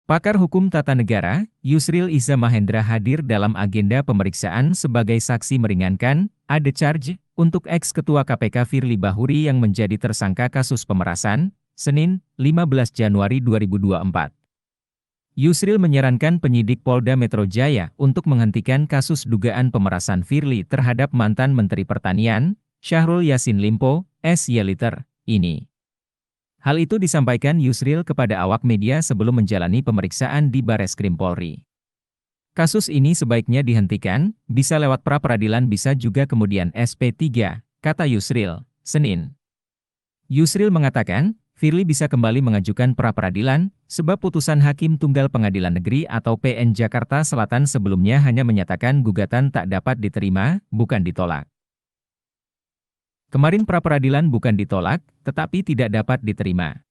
Pakar Hukum Tata Negara, Yusril Iza Mahendra hadir dalam agenda pemeriksaan sebagai saksi meringankan, ada charge, untuk ex-ketua KPK Firly Bahuri yang menjadi tersangka kasus pemerasan, Senin, 15 Januari 2024. Yusril menyarankan penyidik Polda Metro Jaya untuk menghentikan kasus dugaan pemerasan Firly terhadap mantan Menteri Pertanian, Syahrul Yassin Limpo, S.Y. ini. Hal itu disampaikan Yusril kepada awak media sebelum menjalani pemeriksaan di Bareskrim Polri. Kasus ini sebaiknya dihentikan, bisa lewat pra-peradilan bisa juga kemudian SP3, kata Yusril, Senin. Yusril mengatakan, Firly bisa kembali mengajukan pra-peradilan, sebab putusan Hakim Tunggal Pengadilan Negeri atau PN Jakarta Selatan sebelumnya hanya menyatakan gugatan tak dapat diterima, bukan ditolak. Kemarin pra-peradilan bukan ditolak, tetapi tidak dapat diterima.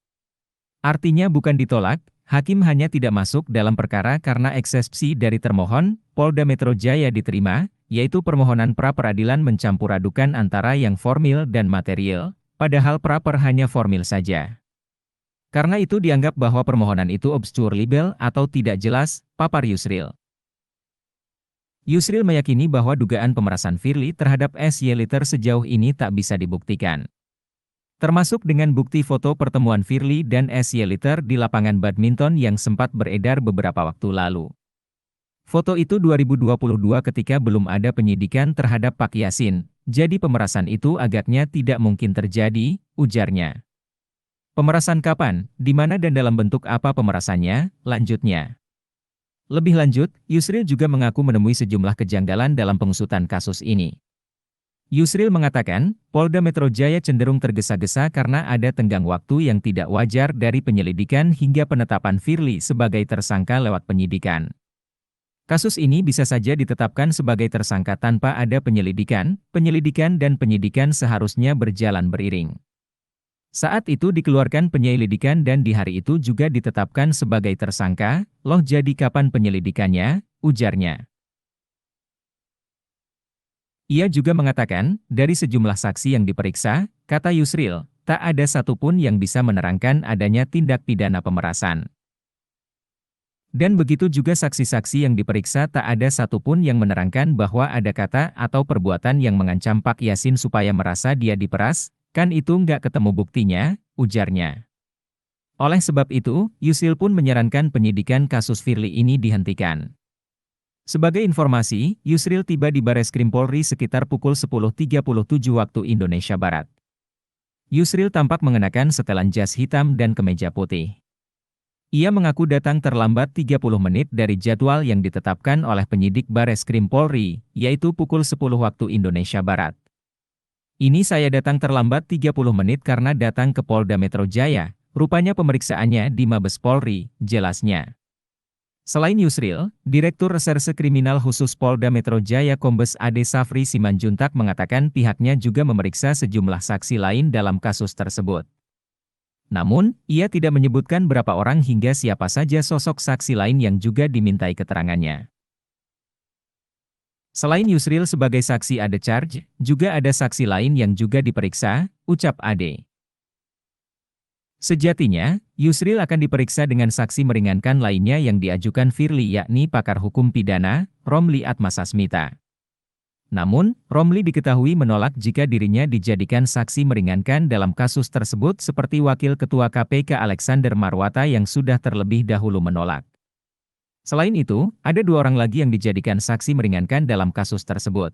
Artinya bukan ditolak, hakim hanya tidak masuk dalam perkara karena eksepsi dari termohon, Polda Metro Jaya diterima, yaitu permohonan pra-peradilan mencampur adukan antara yang formil dan material, padahal pra-per hanya formil saja. Karena itu dianggap bahwa permohonan itu obscure libel atau tidak jelas, papar Yusril. Yusril meyakini bahwa dugaan pemerasan Firly terhadap S.Y. sejauh ini tak bisa dibuktikan. Termasuk dengan bukti foto pertemuan Firly dan S.Y. di lapangan badminton yang sempat beredar beberapa waktu lalu. Foto itu 2022 ketika belum ada penyidikan terhadap Pak Yasin, jadi pemerasan itu agaknya tidak mungkin terjadi, ujarnya. Pemerasan kapan, di mana dan dalam bentuk apa pemerasannya, lanjutnya. Lebih lanjut, Yusril juga mengaku menemui sejumlah kejanggalan dalam pengusutan kasus ini. Yusril mengatakan, Polda Metro Jaya cenderung tergesa-gesa karena ada tenggang waktu yang tidak wajar dari penyelidikan hingga penetapan Firly sebagai tersangka lewat penyidikan. Kasus ini bisa saja ditetapkan sebagai tersangka tanpa ada penyelidikan dan penyidikan seharusnya berjalan beriring. Saat itu dikeluarkan penyelidikan dan di hari itu juga ditetapkan sebagai tersangka, loh jadi kapan penyelidikannya, ujarnya. Ia juga mengatakan, dari sejumlah saksi yang diperiksa, kata Yusril, tak ada satupun yang bisa menerangkan adanya tindak pidana pemerasan. Dan begitu juga saksi-saksi yang diperiksa tak ada satupun yang menerangkan bahwa ada kata atau perbuatan yang mengancam Pak Yasin supaya merasa dia diperas, kan itu nggak ketemu buktinya, ujarnya. Oleh sebab itu, Yusril pun menyarankan penyidikan kasus Firly ini dihentikan. Sebagai informasi, Yusril tiba di Bareskrim Polri sekitar pukul 10.37 waktu Indonesia Barat. Yusril tampak mengenakan setelan jas hitam dan kemeja putih. Ia mengaku datang terlambat 30 menit dari jadwal yang ditetapkan oleh penyidik Bareskrim Polri, yaitu pukul 10 waktu Indonesia Barat. Ini saya datang terlambat 30 menit karena datang ke Polda Metro Jaya, rupanya pemeriksaannya di Mabes Polri, jelasnya. Selain Yusril, Direktur Reserse Kriminal Khusus Polda Metro Jaya Kombes Ade Safri Simanjuntak mengatakan pihaknya juga memeriksa sejumlah saksi lain dalam kasus tersebut. Namun, ia tidak menyebutkan berapa orang hingga siapa saja sosok saksi lain yang juga dimintai keterangannya. Selain Yusril sebagai saksi ada charge, juga ada saksi lain yang juga diperiksa, ucap Ade. Sejatinya, Yusril akan diperiksa dengan saksi meringankan lainnya yang diajukan Firly yakni pakar hukum pidana, Romli Atmasasmita. Namun, Romli diketahui menolak jika dirinya dijadikan saksi meringankan dalam kasus tersebut seperti Wakil Ketua KPK Alexander Marwata yang sudah terlebih dahulu menolak. Selain itu, ada 2 orang lagi yang dijadikan saksi meringankan dalam kasus tersebut.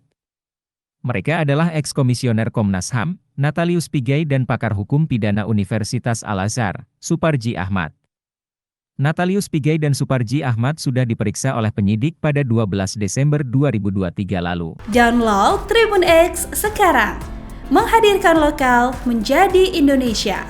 Mereka adalah eks-komisioner Komnas HAM, Natalius Pigai dan pakar hukum pidana Universitas Al-Azhar, Suparji Ahmad. Natalius Pigai dan Suparji Ahmad sudah diperiksa oleh penyidik pada 12 Desember 2023 lalu. Download Tribun X sekarang, menghadirkan lokal menjadi Indonesia.